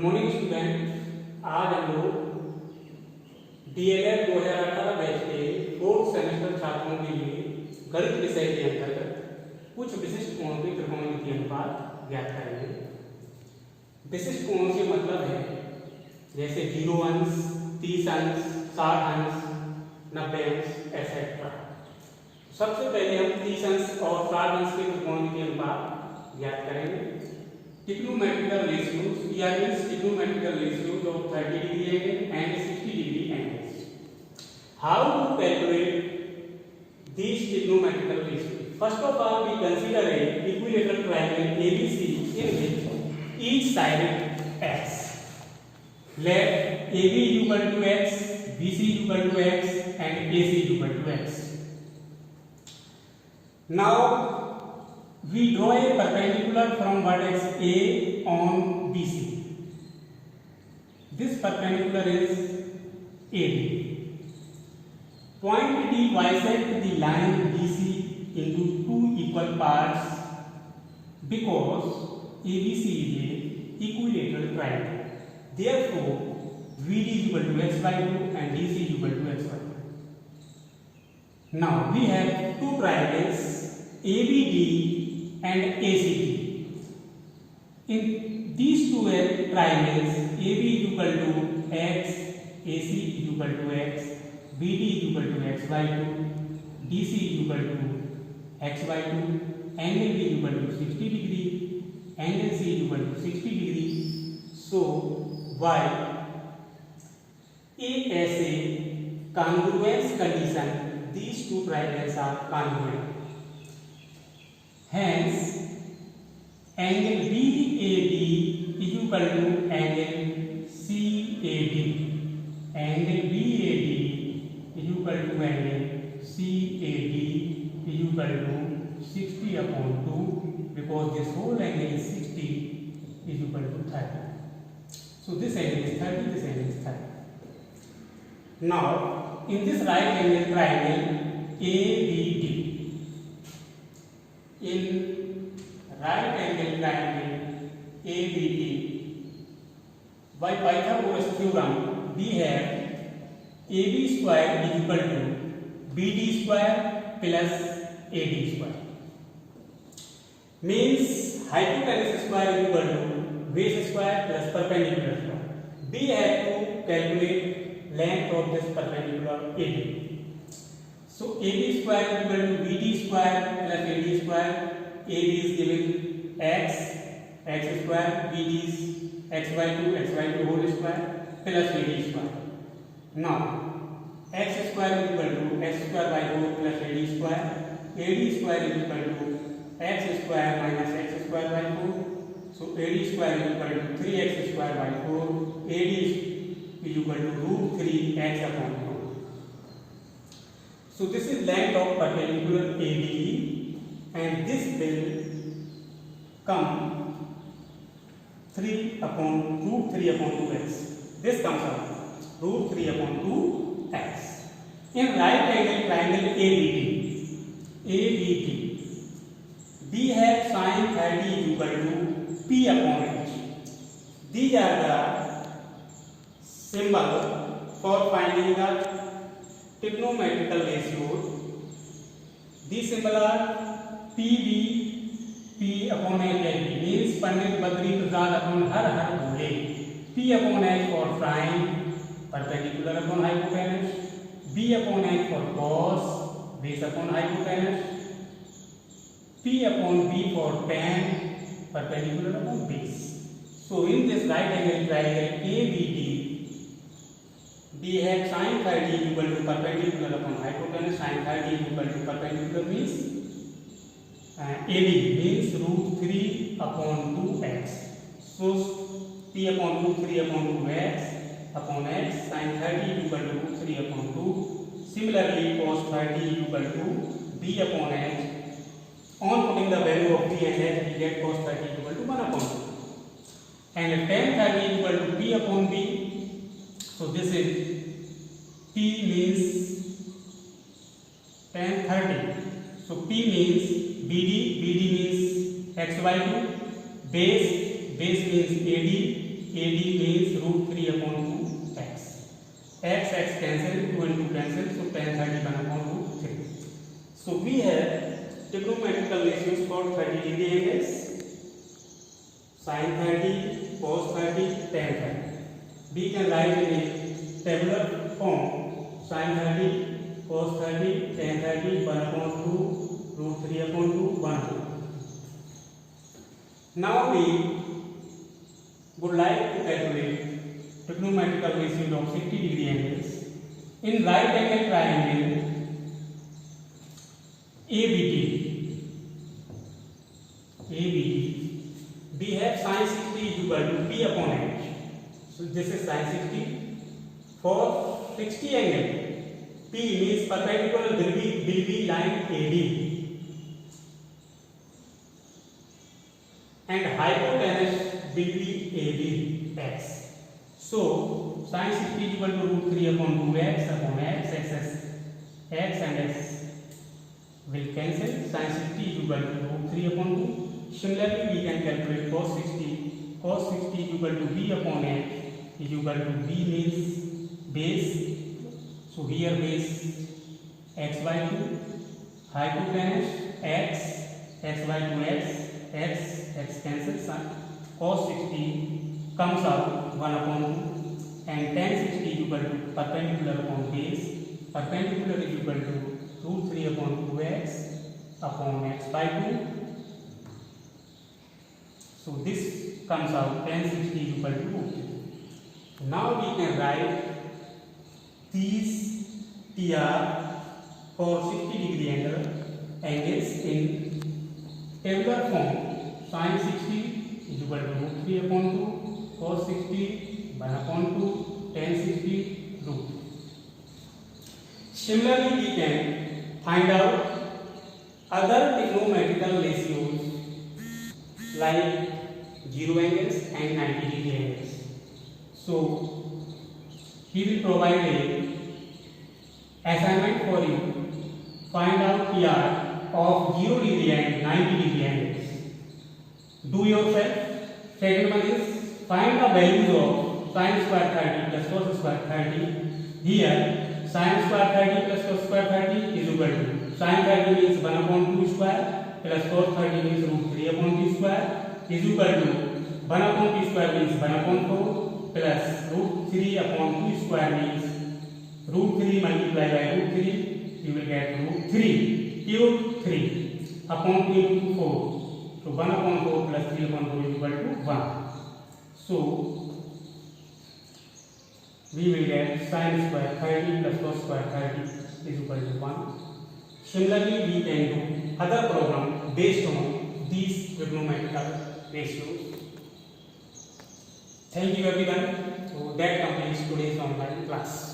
Morning student, आज हम लोग डीएलएड 2018 बैच के 4th सेमेस्टर छात्रों के लिए गणित विषय के अंतर्गत कुछ विशिष्ट कोणों के त्रिकोणमितीय अनुपात ज्ञात करेंगे। विशिष्ट कोणों से मतलब है जैसे 0 अंश, 30 अंश, 60 अंश, 90 अंश एसेट्रा। सबसे पहले हम 30 अंश और 60 अंश के त्रिकोणमितीय अनुपात ज्ञात करेंगे। trigonometrical ratios, trigonometrical ratios of 30 degree angle and 60 degree angles. How to calculate these trigonometrical ratios? First of all, we consider a equilateral triangle ABC in which each side x. Let AB equal to x, BC equal to x, and AC equal to x. Now we draw a perpendicular from vertex A on BC. This perpendicular is AB. Point D bisect the line BC into two equal parts because ABC is a equilateral triangle. Therefore, VD is equal to x by 2 and DC is equal to x by 2. Now we have two triangles ABD and ACD. In these two triangles, AB is equal to x, AC is equal to x, BD is equal to x by 2, DC is equal to x by 2, angle B is equal to 60 degree, angle C is equal to 60 degree. So, Y as a congruence condition, these two triangles are congruent. Hence, angle BAD is equal to angle CAD. Angle BAD is equal to angle CAD is equal to 60 upon 2 because this whole angle is 60 is equal to 30. So this angle is 30, this angle is 30. Now, in this right angle triangle ABD, in right angle triangle ABD, by Pythagoras theorem we have AB square is equal to BD square plus AD square. Means hypotenuse square is equal to base square plus perpendicular square. We have to calculate length of this perpendicular AD. So AB square is equal to BD square plus AD square. AB is given x square, BD is x by 2 whole square plus AD square. Now x square is equal to x square by 4 plus AD square. AD square is equal to x square minus x square by 4. So AD square is equal to 3x square by 4. AD is equal to root 3x upon 4. So this is length of perpendicular ABE, and this will come 3 upon root 3 upon 2x. This comes out root 3 upon 2x. In right angle triangle ABD, we have sin 30 equal to P upon H. These are the symbol for finding the trigonometrical ratios. These symbols are PB, P upon H, means Pandit Badri Prasad upon Har Bhole. P upon H for sine, perpendicular upon hypotenuse. B upon H for cos, base upon hypotenuse. P upon B for tan, perpendicular upon base. So in this right angle triangle ABD, we have sin 30 equal to perpendicular upon hypotenuse. Sin 30 equal to perpendicular means AD means root 3 upon 2x. So P upon root 3 upon 2x upon x. Sin 30 equal to root 3 upon 2. Similarly, cos 30 equal to B upon h. On putting the value of B and h, we get cos 30 equal to 1 upon 2. And tan 30 equal to P upon B. So this is P means tan 30. So P means BD means x by 2, base means AD, AD means root 3 upon 2x. X cancel, 2 and 2 cancel, so tan 30 1 upon root 3. So we have trigonometrical ratios for 30 degree angles, sin 30, cos 30, tan 30. We can write in a tabular form sin 30, cos 30, tan 30, 1 upon 2, root 3 upon 2, 1. Now we would like to calculate trigonometrical ratios of 60 degree angles in right angle triangle ABD. We have sin 60 is equal to P upon H. So this is sin 60. For 60 angle, P means perpendicular will be line AD, and hypotenuse will be AB x. So sin 60 is equal to root 3 upon 2x upon x, x and x will cancel. Sin 60 is equal to root 3 upon 2. Similarly, we can calculate cos 60. Cos 60 is equal to b upon h is equal to b means base. So here base x by 2, hypotenuse x by 2x, x cancels. Cos 60 comes out 1 upon 2, and tan 60 is equal to perpendicular upon base. Perpendicular is equal to root 3 upon 2x upon x by 2. So this comes out tan 60 is equal to root 3. Now we can write these TR for 60 degree angles in tabular form. Sin 60 is equal to root 3 upon 2, cos 60 1 upon 2, tan 60 root. Similarly, we can find out other trigonometrical ratios like 0 angles and 90 degree angles. So he will provide a assignment for you. Find out PR of 0 degree and 90 degree angles. Do yourself. Second one is find the values of sin square 30 plus cos square 30. Here sin square 30 plus cos square 30 is equal to sin 30 means 1 upon 2 square plus cos 30 means root 3 upon t square is equal to 1 upon t square means 1 upon 4 plus root 3 upon 2 square means root 3 multiplied by root 3. You will get root 3 cube 3 upon 2 into 4. So 1 upon 4 plus 3 upon 4 is equal to 1. So we will get sin square 30 plus cos square 30 is equal to 1. Similarly, we can do other problem based on these trigonometrical ratios. Thank you everyone. So that completes today's online class.